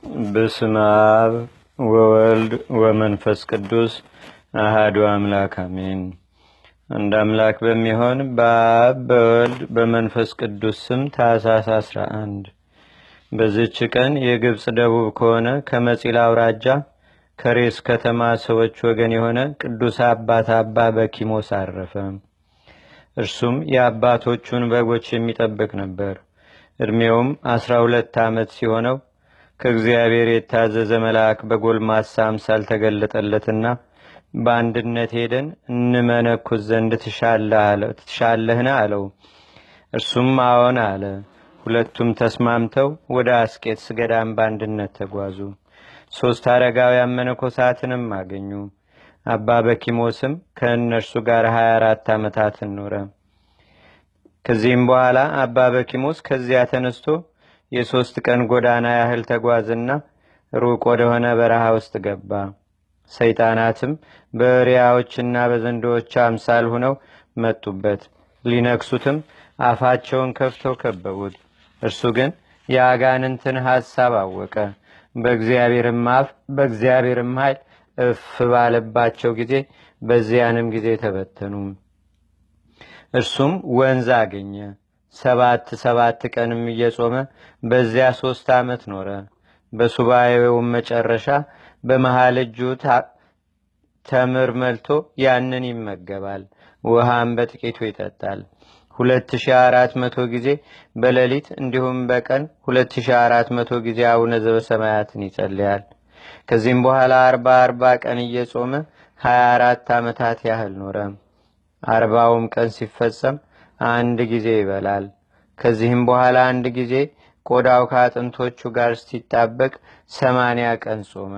በስመ አብ ወወልድ ወመንፈስ ቅዱስ አሐዱ አምላክ አሜን። አንድ አምላክ በሚሆን በአብ በወልድ በመንፈስ ቅዱስ ስም ታኅሳስ 11 በዚህች ቀን የግብጽ ደቡብ ከሆነ ከመጺላ አውራጃ ከሬስ ከተማ ሰዎች ወገን የሆነ ቅዱስ አባት አባ በኪሞስ አረፈ። እርሱም የአባቶቹን በጎች የሚጠብቅ ነበር። እድሜውም 12 ዓመት ሲሆነው ከእግዚአብሔር የታዘዘ መልአክ በጎልማሳ አምሳል ተገለጠለትና በአንድነት ሄደን እንመነኩስ ዘንድ ትሻለህን አለው። እርሱም አዎን አለ። ሁለቱም ተስማምተው ወደ አስቄጥስ ገዳም በአንድነት ተጓዙ። 3 አረጋውያን መነኮሳትንም አገኙ። አባ በኪሞስም ከእነርሱ ጋር 24 ዓመታትን ኖረ። ከዚህም በኋላ አባ በኪሞስ ከዚያ ተነስቶ የ3 ቀን ጎዳና ያህል ተጓዝና ሩቅ ወደሆነ በረሃ ውስጥ ገባ። ሰይጣናትም በሪያዎችና በዘንዶዎች አምሳል ሆነው መጡበት። ሊነክሱትም አፋቸውን ከፍተው ከበቡት። እርሱ ግን የአጋንንትን ሐሳብ አወቀ። በእግዚአብሔርም አፍ በእግዚአብሔርም ኃይል እፍ ባለባቸው ጊዜ በዚያንም ጊዜ ተበተኑ። እርሱም ወንዝ አገኘ። 7 ቀንም እየጾመ በዚያ 3 ዓመት ኖረ። በሱባኤውም መጨረሻ በመሃል እጁ ተምር መልቶ ያንን ይመገባል፣ ውሃም በጥቂቱ ይጠጣል። 2400 ጊዜ በሌሊት እንዲሁም በቀን 2400 ጊዜ አቡነ ዘበሰማያትን ይጸልያል። ከዚህም በኋላ 40 ቀን እየጾመ 24 ዓመታት ያህል ኖረ። 40ውም ቀን ሲፈጸም 1 ጊዜ ይበላል። ከዚህም በኋላ 1 ጊዜ ቆዳው ከአጥንቶቹ ጋር ሲጣበቅ 80 ቀን ጾመ።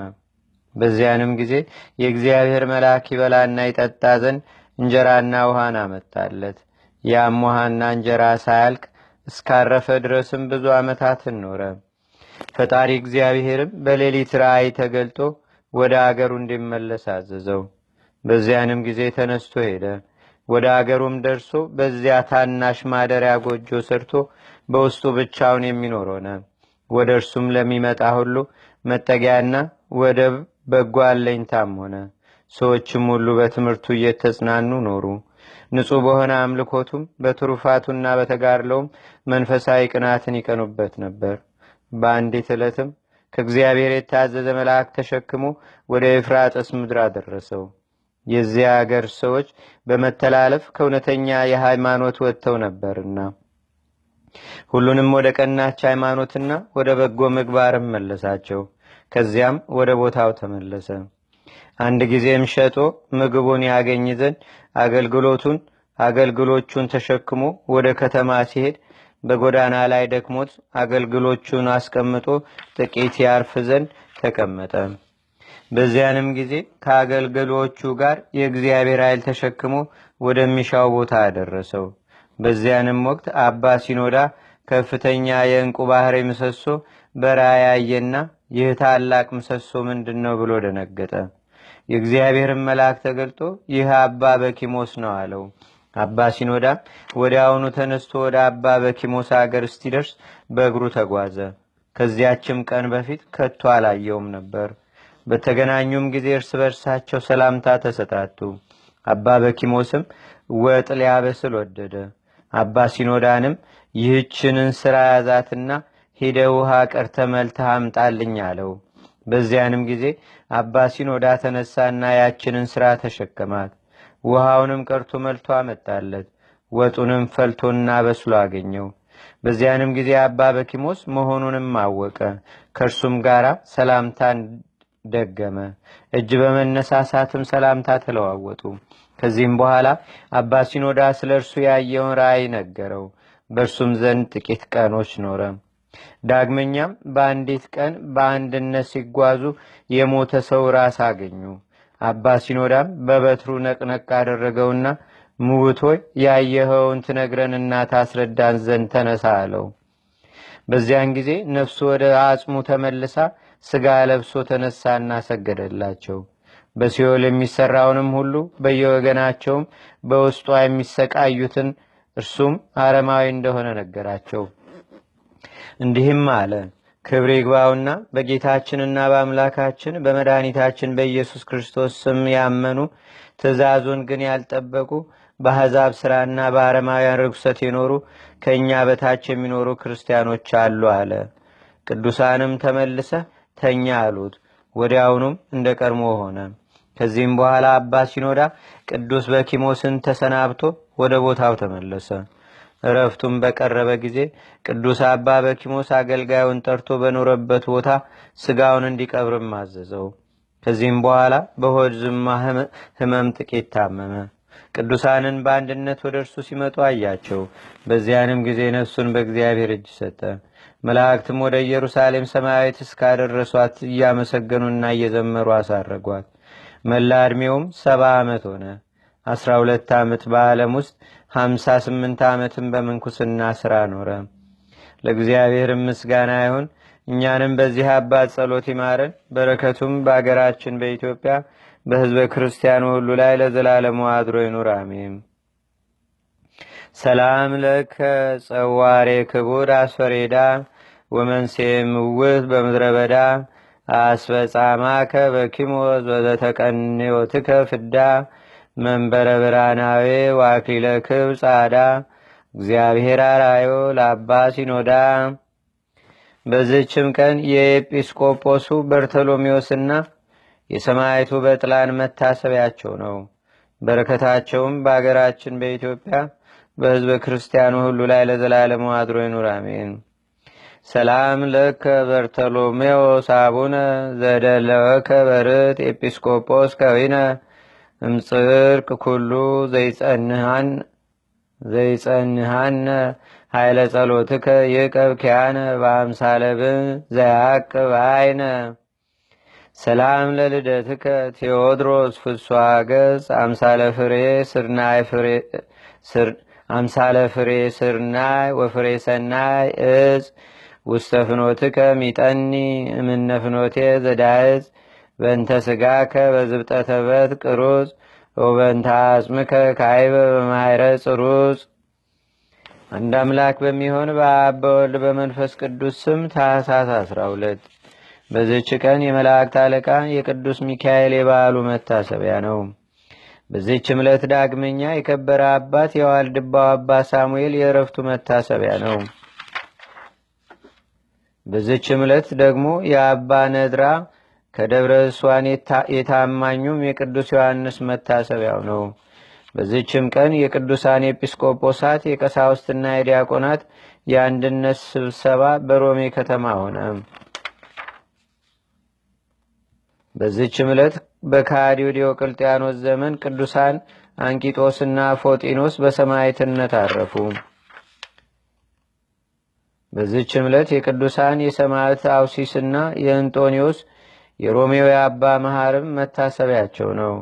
በዚያንም ጊዜ የእግዚአብሔር መልአክ ይበላና ይጠጣ ዘንድ እንጀራና ውሃን አመጣለት። ያም ውሃና እንጀራ ሳያልቅ እስካረፈ ድረስም ብዙ ዓመታትን ኖረ። ፈጣሪ እግዚአብሔርም በሌሊት ራእይ ተገልጦ ወደ አገሩ እንዲመለስ አዘዘው። በዚያንም ጊዜ ተነስቶ ሄደ። ወደ አገሩም ደርሶ በዚያ ታናሽ ማደሪያ ጎጆ ሰርቶ በውስጡ ብቻውን የሚኖር ሆነ። ወደ እርሱም ለሚመጣ ሁሉ መጠጊያና ወደብ በጎ አለኝታም ሆነ። ሰዎችም ሁሉ በትምህርቱ እየተጽናኑ ኖሩ። ንጹሕ በሆነ አምልኮቱም በትሩፋቱና በተጋድለውም መንፈሳዊ ቅናትን ይቀኑበት ነበር። በአንዲት ዕለትም ከእግዚአብሔር የታዘዘ መልአክ ተሸክሞ ወደ ኤፍራጥስ ምድር አደረሰው። የዚያ አገር ሰዎች በመተላለፍ ከእውነተኛ የሃይማኖት ወጥተው ነበርና ሁሉንም ወደ ቀናች ሃይማኖትና ወደ በጎ ምግባርም መለሳቸው። ከዚያም ወደ ቦታው ተመለሰ። 1 ጊዜም ሸጦ ምግቡን ያገኝ ዘንድ አገልግሎቹን ተሸክሞ ወደ ከተማ ሲሄድ በጎዳና ላይ ደክሞት አገልግሎቹን አስቀምጦ ጥቂት ያርፍ ዘንድ ተቀመጠ። በዚያንም ጊዜ ከአገልግሎቹ ጋር የእግዚአብሔር ኃይል ተሸክሞ ወደሚሻው ቦታ አደረሰው። በዚያንም ወቅት አባ ሲኖዳ ከፍተኛ የእንቁ ባህር ምሰሶ በራእይ አየና ይህ ታላቅ ምሰሶ ምንድነው ብሎ ደነገጠ። የእግዚአብሔርን መልአክ ተገልጦ ይህ አባ በኪሞስ ነው አለው። አባ ሲኖዳ ወዲያውኑ ተነስቶ ወደ አባ በኪሞስ አገር እስኪደርስ በእግሩ ተጓዘ። ከዚያችም ቀን በፊት ከቶ አላየውም ነበር። በተገናኙም ጊዜ እርስ በርሳቸው ሰላምታ ተሰጣጡ። አባ በኪሞስም ወጥ ሊያበስል ወደደ። አባ ሲኖዳንም ይህችን እንስራ ያዛትና ሄደ ውሃ ቀርተ መልተህ አምጣልኝ አለው። በዚያንም ጊዜ አባ ሲኖዳ ተነሳና ያችን እንስራ ተሸከማት። ውሃውንም ቀርቶ መልቶ አመጣለት። ወጡንም ፈልቶና በስሎ አገኘው። በዚያንም ጊዜ አባ በኪሞስ መሆኑንም አወቀ። ከእርሱም ጋር ሰላምታን ደገመ። እጅ በመነሳሳትም ሰላምታ ተለዋወጡ። ከዚህም በኋላ አባ ሲኖዳ ስለ እርሱ ያየውን ራእይ ነገረው። በእርሱም ዘንድ ጥቂት ቀኖች ኖረ። ዳግመኛም በአንዲት ቀን በአንድነት ሲጓዙ የሞተ ሰው ራስ አገኙ። አባ ሲኖዳም በበትሩ ነቅነቅ አደረገውና ምውት ሆይ ያየኸውን ትነግረንና ታስረዳን ዘንድ ተነሳ አለው። በዚያን ጊዜ ነፍሱ ወደ አጽሙ ተመልሳ ስጋ ለብሶ ተነሳና ሰገደላቸው። በሲኦል የሚሰራውንም ሁሉ በየወገናቸውም በውስጧ የሚሰቃዩትን እርሱም አረማዊ እንደሆነ ነገራቸው። እንዲህም አለ። ክብር ይግባውና በጌታችንና በአምላካችን በመድኃኒታችን በኢየሱስ ክርስቶስ ስም ያመኑ ትእዛዙን ግን ያልጠበቁ በአሕዛብ ሥራና በአረማውያን ርኩሰት የኖሩ ከእኛ በታች የሚኖሩ ክርስቲያኖች አሉ አለ። ቅዱሳንም ተመልሰህ ተኛ አሉት። ወዲያውኑም እንደ ቀድሞ ሆነ። ከዚህም በኋላ አባ ሲኖዳ ቅዱስ በኪሞስን ተሰናብቶ ወደ ቦታው ተመለሰ። እረፍቱም በቀረበ ጊዜ ቅዱስ አባ በኪሞስ አገልጋዩን ጠርቶ በኖረበት ቦታ ስጋውን እንዲቀብርም አዘዘው። ከዚህም በኋላ በሆድ ዝማ ህመም ጥቂት ታመመ። ቅዱሳንን በአንድነት ወደ እርሱ ሲመጡ አያቸው። በዚያንም ጊዜ ነፍሱን በእግዚአብሔር እጅ ሰጠ። መላእክትም ወደ ኢየሩሳሌም ሰማያዊት እስካደረሷት እያመሰገኑና እየዘመሩ አሳረጓት። መላ ዕድሜውም 70 ዓመት ሆነ። 12 ዓመት በዓለም ውስጥ 58 ዓመትን በምንኩስና ሥራ ኖረ። ለእግዚአብሔር ምስጋና ይሁን። እኛንም በዚህ አባት ጸሎት ይማረን። በረከቱም በአገራችን በኢትዮጵያ በሕዝበ ክርስቲያኑ ሁሉ ላይ ለዘላለሙ አድሮ ይኑር፣ አሜን። ሰላም ለከ ጸዋሬ ክቡድ አስፈሬዳ ወመንሴ ምውት በምድረ በዳ አስፈጻማከ በኪሞዝ ወዘተቀንዮትከ ፍዳ መንበረ ብርሃናዌ ዋክሊለ ክብ ጻዳ እግዚአብሔር አራዮ ለአባ ሲኖዳ። በዚህችም ቀን የኤጲስቆጶሱ በርተሎሜዎስና የሰማዕቱ በጥላን መታሰቢያቸው ነው። በረከታቸውም በአገራችን በኢትዮጵያ በሕዝበ ክርስቲያኑ ሁሉ ላይ ለዘላለሙ አድሮ ይኑር፣ አሜን። ሰላም ለከ በርተሎሜዎስ አቡነ ዘደለወከ በርት ኤጲስቆጶስ ከዊነ እምጽርቅ ኩሉ ዘይጸንሃነ ኃይለ ጸሎትከ ይቀብ ኪያነ በአምሳለብን ዘያቅብ አይነ። ሰላም ለልደትከ ቴዎድሮስ ፍስዋ ገጽ አምሳለ ፍሬ ስርናይ ወፍሬ ሰናይ እጽ ውስተ ፍኖትከ ሚጠኒ እምነ ፍኖቴ ዘዳይጽ በእንተ ስጋከ በዝብጠተበት ቅሩጽ ወበእንተ አጽምከ ካይበ በማይረ ጽሩጽ። አንድ አምላክ በሚሆን በአብ በወልድ በመንፈስ ቅዱስ ስም ታኅሳስ 12 በዚህች ቀን የመላእክት አለቃ የቅዱስ ሚካኤል የበዓሉ መታሰቢያ ነው። በዚህችም ዕለት ዳግመኛ የከበረ አባት የዋልድባው አባ ሳሙኤል የዕረፍቱ መታሰቢያ ነው። በዚህችም ዕለት ደግሞ የአባ ነድራ ከደብረ እሷን የታማኙም የቅዱስ ዮሐንስ መታሰቢያው ነው። በዚህችም ቀን የቅዱሳን ኤጲስቆጶሳት የቀሳውስትና የዲያቆናት የአንድነት ስብሰባ በሮሜ ከተማ ሆነ። በዚህችም ዕለት በካዲው ዲዮቅልጥያኖስ ዘመን ቅዱሳን አንቂጦስና ፎጢኖስ በሰማዕትነት አረፉ። በዚህችም ዕለት የቅዱሳን የሰማዕት አውሲስና የእንጦኒዮስ የሮሜው የአባ መሐርም መታሰቢያቸው ነው።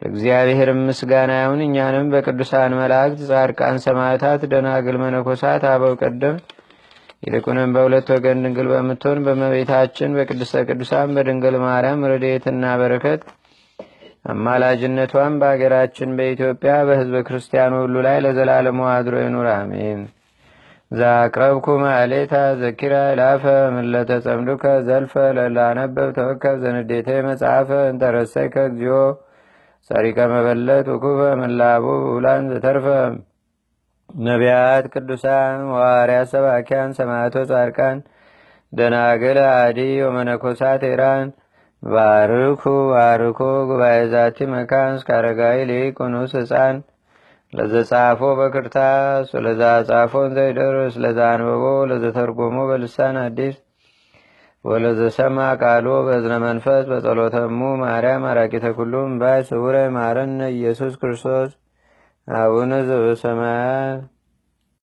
ለእግዚአብሔር ምስጋና ይሁን። እኛንም በቅዱሳን መላእክት፣ ጻድቃን፣ ሰማዕታት፣ ደናግል፣ መነኮሳት፣ አበው ቀደምት ይልቁንም በሁለት ወገን ድንግል በምትሆን በእመቤታችን በቅድስተ ቅዱሳን በድንግል ማርያም ረድኤትና በረከት አማላጅነቷን በአገራችን በኢትዮጵያ በሕዝበ ክርስቲያኑ ሁሉ ላይ ለዘላለሙ አድሮ ይኑር፣ አሜን። ዛቅረብኩ ማሌታ ዘኪራ ይላፈ ምለተ ጸምዱከ ዘልፈ ለላነበብ ተወከብ ዘንዴቴ መጽሐፈ እንተረሰይከ እግዚኦ ጸሪቀ መበለት ውኩበ ምላቡ ውላን ዘተርፈ ነቢያት፣ ቅዱሳን፣ ሐዋርያት፣ ሰባኪያን፣ ሰማዕቶ፣ ጻድቃን፣ ደናግል፣ አዲ ወመነኮሳት ኤራን ባርኩ ባርኮ ጉባኤ ዛቲ መካን እስከ አረጋዊ ሊቅ ኑስ ሕፃን ለዘጻፎ በክርታስ ወለዛ ጻፎን ዘይደርስ ለዛ አንበቦ ለዘተርጎሞ በልሳን አዲስ ወለዘሰማ ቃሎ በእዝነ መንፈስ በጸሎተሙ ማርያም አራቂተ ኩሉም ባይ ስውረ ማረነ ኢየሱስ ክርስቶስ አቡነ ዘበሰማያት